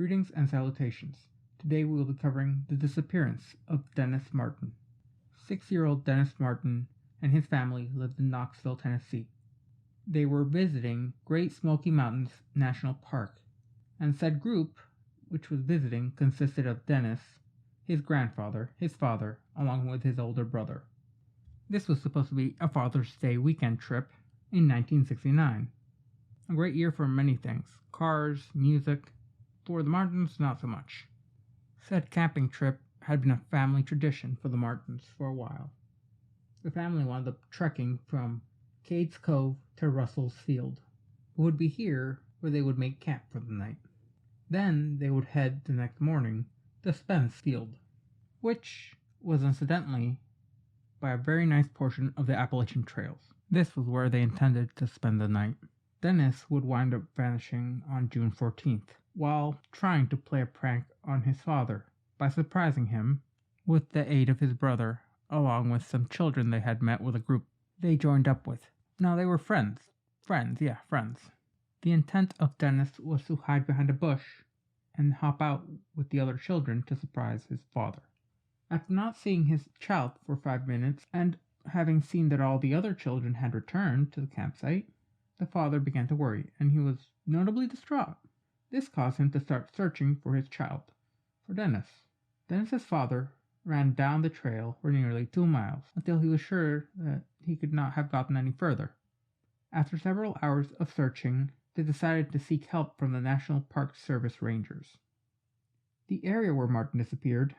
Greetings and salutations. Today we will be covering the disappearance of Dennis Martin. 6-year-old Dennis Martin and his family lived in Knoxville, Tennessee. They were visiting Great Smoky Mountains National Park, and said group, which was visiting, consisted of Dennis, his grandfather, his father, along with his older brother. This was supposed to be a Father's Day weekend trip in 1969. A great year for many things: cars, music. For the Martins, not so much. Said camping trip had been a family tradition for the Martins for a while. The family wound up trekking from Cades Cove to Russell's Field. It would be here where they would make camp for the night. Then they would head the next morning to Spence Field, which was incidentally by a very nice portion of the Appalachian Trails. This was where they intended to spend the night. Dennis would wind up vanishing on June 14th, while trying to play a prank on his father by surprising him with the aid of his brother, along with some children they had met with a group they joined up with. Now they were friends. Friends. The intent of Dennis was to hide behind a bush and hop out with the other children to surprise his father. After not seeing his child for 5 minutes, and having seen that all the other children had returned to the campsite, the father began to worry, and he was notably distraught. This caused him to start searching for his child, for Dennis. Dennis's father ran down the trail for nearly 2 miles until he was sure that he could not have gotten any further. After several hours of searching, they decided to seek help from the National Park Service rangers. The area where Martin disappeared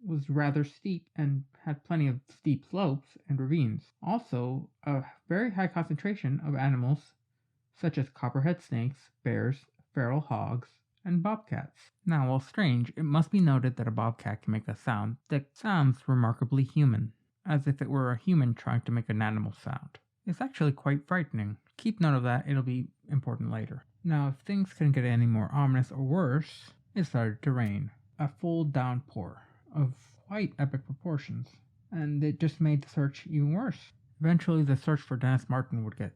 was rather steep and had plenty of steep slopes and ravines. Also, a very high concentration of animals such as copperhead snakes, bears, feral hogs, and bobcats. Now, while strange, it must be noted that a bobcat can make a sound that sounds remarkably human, as if it were a human trying to make an animal sound. It's actually quite frightening. Keep note of that, it'll be important later. Now, if things couldn't get any more ominous or worse, it started to rain. A full downpour of quite epic proportions, and it just made the search even worse. Eventually, the search for Dennis Martin would get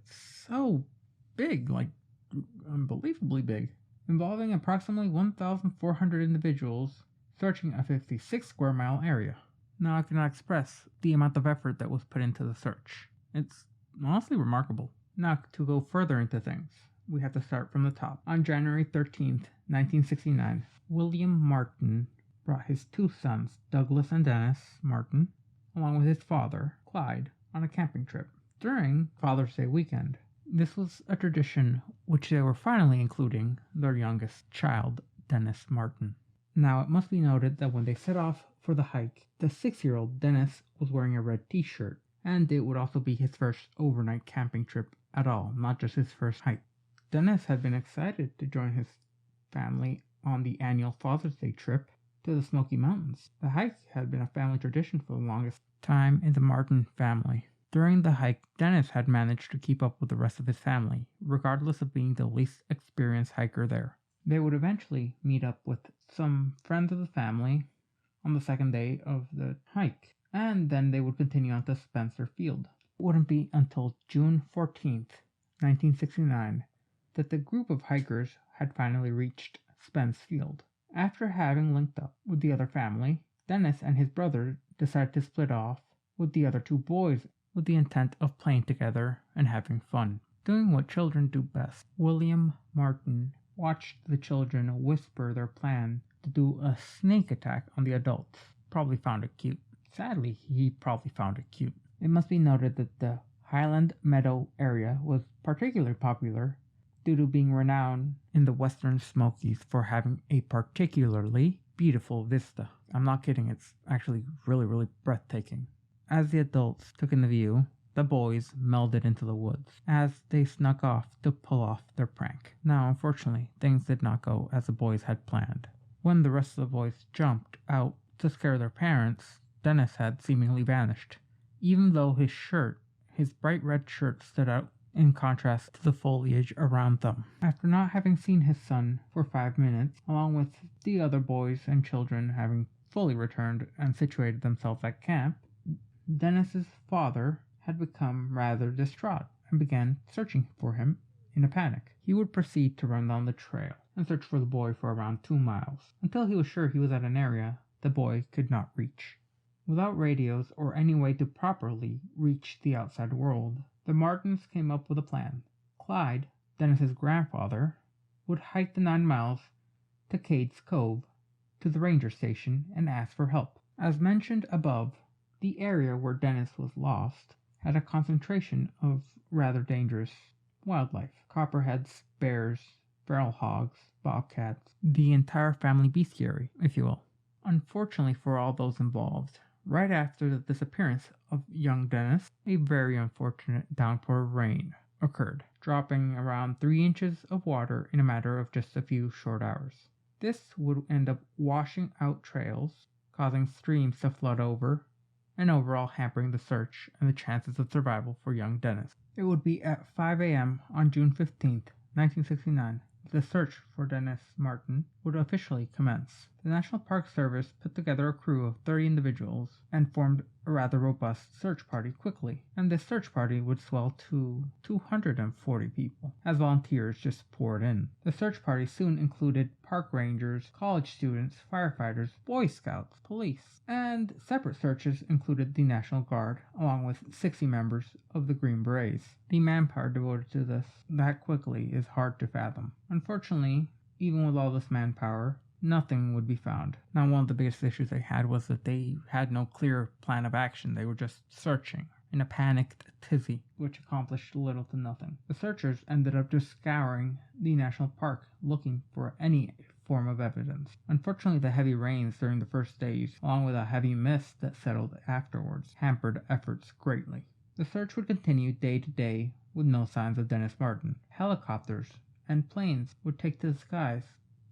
so big, like unbelievably big, involving approximately 1,400 individuals searching a 56 square mile area. Now, I cannot express the amount of effort that was put into the search. It's honestly remarkable. Now, to go further into things, we have to start from the top. On January 13th, 1969, William Martin brought his 2 sons, Douglas and Dennis Martin, along with his father, Clyde, on a camping trip during Father's Day weekend. This was a tradition which they were finally including their youngest child, Dennis Martin. Now, it must be noted that when they set off for the hike, the 6-year-old Dennis was wearing a red t-shirt, and it would also be his first overnight camping trip at all, not just his first hike. Dennis had been excited to join his family on the annual Father's Day trip to the Smoky Mountains. The hike had been a family tradition for the longest time in the Martin family. During the hike, Dennis had managed to keep up with the rest of his family, regardless of being the least experienced hiker there. They would eventually meet up with some friends of the family on the second day of the hike, and then they would continue on to Spencer Field. It wouldn't be until June 14th, 1969, that the group of hikers had finally reached Spence Field. After having linked up with the other family, Dennis and his brother decided to split off with the other 2 boys with the intent of playing together and having fun, doing what children do best. William Martin watched the children whisper their plan to do a snake attack on the adults. Probably found it cute. Sadly, he probably found it cute. It must be noted that the Highland Meadow area was particularly popular due to being renowned in the Western Smokies for having a particularly beautiful vista. I'm not kidding, it's actually really breathtaking. As the adults took in the view, the boys melded into the woods as they snuck off to pull off their prank. Now, unfortunately, things did not go as the boys had planned. When the rest of the boys jumped out to scare their parents, Dennis had seemingly vanished, even though his bright red shirt, stood out in contrast to the foliage around them. After not having seen his son for 5 minutes, along with the other boys and children having fully returned and situated themselves at camp, Dennis's father had become rather distraught and began searching for him in a panic. He would proceed to run down the trail, and searched for the boy for around 2 miles, until he was sure he was at an area the boy could not reach. Without radios or any way to properly reach the outside world, the Martins came up with a plan. Clyde, Dennis's grandfather, would hike the 9 miles to Cade's Cove to the ranger station and ask for help. As mentioned above, the area where Dennis was lost had a concentration of rather dangerous wildlife: copperheads, bears, feral hogs, bobcats, the entire family bestiary, if you will. Unfortunately for all those involved, right after the disappearance of young Dennis, a very unfortunate downpour of rain occurred, dropping around 3 inches of water in a matter of just a few short hours. This would end up washing out trails, causing streams to flood over, and overall hampering the search and the chances of survival for young Dennis. It would be at 5 a.m. on June 15, 1969, that the search for Dennis Martin would officially commence. The National Park Service put together a crew of 30 individuals and formed a rather robust search party quickly, and this search party would swell to 240 people as volunteers just poured in. The search party soon included park rangers, college students, firefighters, Boy Scouts, police, and separate searches included the National Guard, along with 60 members of the Green Berets. The manpower devoted to this that quickly is hard to fathom. Unfortunately, even with all this manpower, nothing would be found. Now, one of the biggest issues they had was that they had no clear plan of action. They were just searching in a panicked tizzy, which accomplished little to nothing. The searchers ended up just scouring the national park looking for any form of evidence. Unfortunately, the heavy rains during the first days, along with a heavy mist that settled afterwards, hampered efforts greatly. The search would continue day to day with no signs of Dennis Martin. Helicopters and planes would take to the skies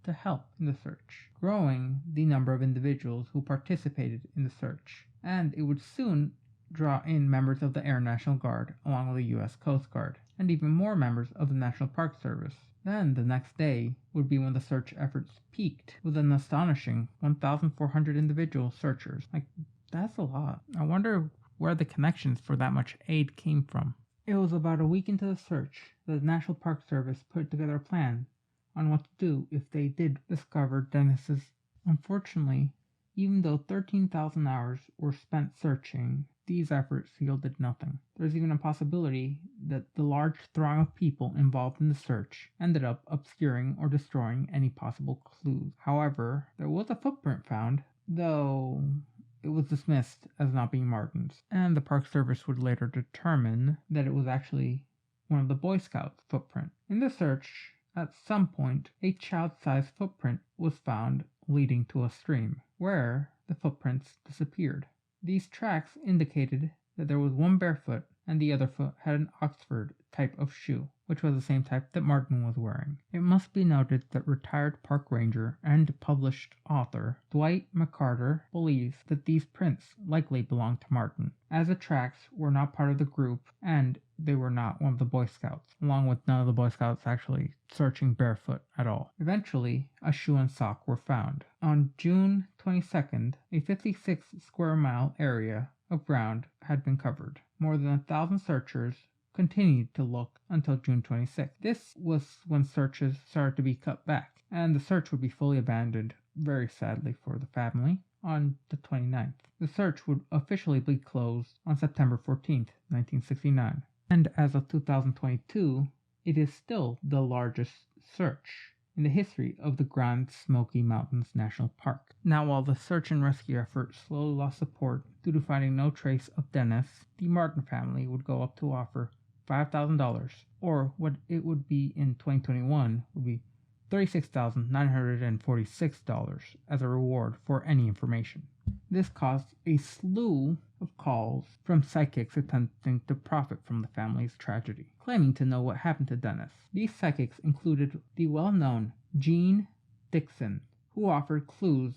to help in the search, growing the number of individuals who participated in the search, and it would soon draw in members of the Air National Guard along with the U.S. Coast Guard, and even more members of the National Park Service. Then the next day would be when the search efforts peaked with an astonishing 1,400 individual searchers. That's a lot. I wonder where the connections for that much aid came from. It was about a week into the search that the National Park Service put together a plan on what to do if they did discover Dennis's. Unfortunately, even though 13,000 hours were spent searching, these efforts yielded nothing. There's even a possibility that the large throng of people involved in the search ended up obscuring or destroying any possible clues. However, there was a footprint found, though it was dismissed as not being Martin's, and the Park Service would later determine that it was actually one of the Boy Scouts' footprint. In the search, at some point, a child-sized footprint was found leading to a stream, where the footprints disappeared. These tracks indicated that there was one barefoot and the other foot had an Oxford type of shoe, which was the same type that Martin was wearing. It must be noted that retired park ranger and published author Dwight McCarter believes that these prints likely belonged to Martin, as the tracks were not part of the group and they were not one of the Boy Scouts, along with none of the Boy Scouts actually searching barefoot at all. Eventually, a shoe and sock were found. On June 22nd, a 56 square mile area of ground had been covered. More than 1,000 searchers continued to look until June 26th. This was when searches started to be cut back, and the search would be fully abandoned, very sadly for the family, on the 29th. The search would officially be closed on September 14th, 1969. And as of 2022, it is still the largest search in the history of the Grand Smoky Mountains National Park. Now, while the search and rescue effort slowly lost support due to finding no trace of Dennis, the Martin family would go up to offer $5,000, or what it would be in 2021 would be $36,946 as a reward for any information. This caused a slew of calls from psychics attempting to profit from the family's tragedy, claiming to know what happened to Dennis. These psychics included the well-known Jean Dixon, who offered clues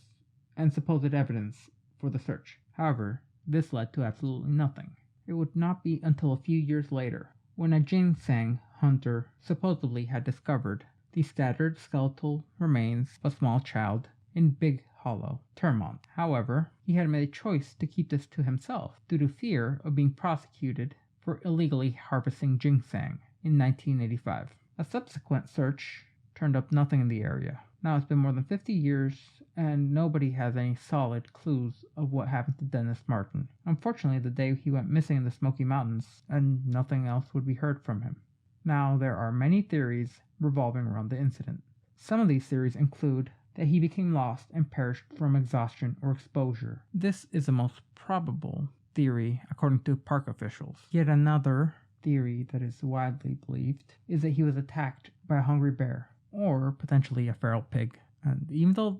and supposed evidence for the search. However, this led to absolutely nothing. It would not be until a few years later, when a ginseng hunter supposedly had discovered the scattered skeletal remains of a small child in Big Hollow, Termont. However, he had made a choice to keep this to himself due to fear of being prosecuted for illegally harvesting ginseng in 1985. A subsequent search turned up nothing in the area. Now it's been more than 50 years and nobody has any solid clues of what happened to Dennis Martin. Unfortunately, the day he went missing in the Smoky Mountains and nothing else would be heard from him. Now there are many theories revolving around the incident. Some of these theories include that he became lost and perished from exhaustion or exposure. This is the most probable theory according to park officials. Yet another theory that is widely believed is that he was attacked by a hungry bear, or potentially a feral pig. And even though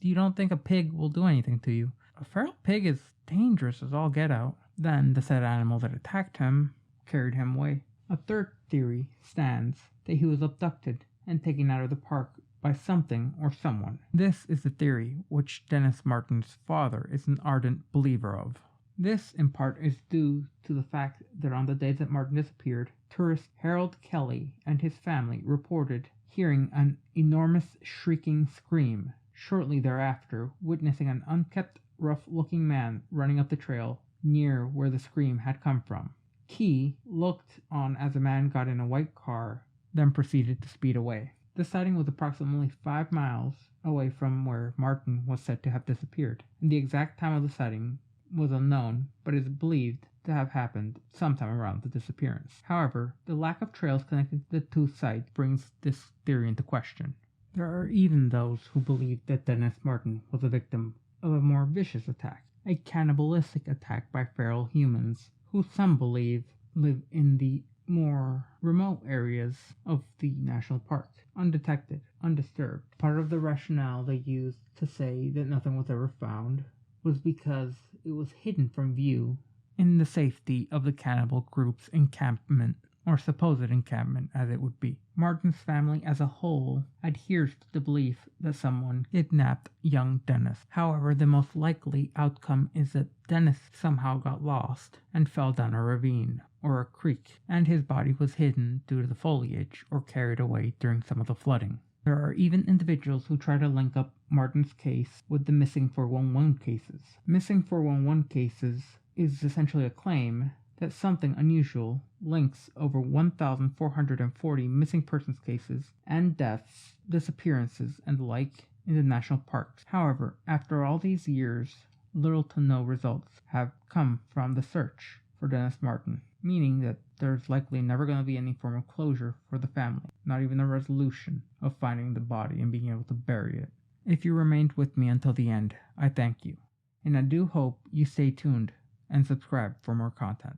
you don't think a pig will do anything to you, a feral pig is dangerous as all get out. Then the said animal that attacked him carried him away. A third theory stands that he was abducted and taken out of the park by something or someone. This is the theory which Dennis Martin's father is an ardent believer of. This, in part, is due to the fact that on the day that Martin disappeared, tourist Harold Kelly and his family reported hearing an enormous shrieking scream. Shortly thereafter, witnessing an unkempt, rough-looking man running up the trail near where the scream had come from. Key looked on as a man got in a white car, then proceeded to speed away. The sighting was approximately 5 miles away from where Martin was said to have disappeared, and the exact time of the sighting was unknown, but is believed to have happened sometime around the disappearance. However, the lack of trails connecting the two sites brings this theory into question. There are even those who believe that Dennis Martin was a victim of a more vicious attack, a cannibalistic attack by feral humans, who some believe live in the more remote areas of the national park, undetected, undisturbed. Part of the rationale they used to say that nothing was ever found was because it was hidden from view in the safety of the cannibal group's encampment, or supposed encampment as it would be. Martin's family as a whole adheres to the belief that someone kidnapped young Dennis. However, the most likely outcome is that Dennis somehow got lost and fell down a ravine or a creek, and his body was hidden due to the foliage or carried away during some of the flooding. There are even individuals who try to link up Martin's case with the missing 411 cases. Missing 411 cases is essentially a claim that something unusual links over 1,440 missing persons cases and deaths, disappearances, and the like in the national parks. However, after all these years, little to no results have come from the search for Dennis Martin, meaning that there's likely never going to be any form of closure for the family, not even a resolution of finding the body and being able to bury it. If you remained with me until the end, I thank you, and I do hope you stay tuned and subscribe for more content.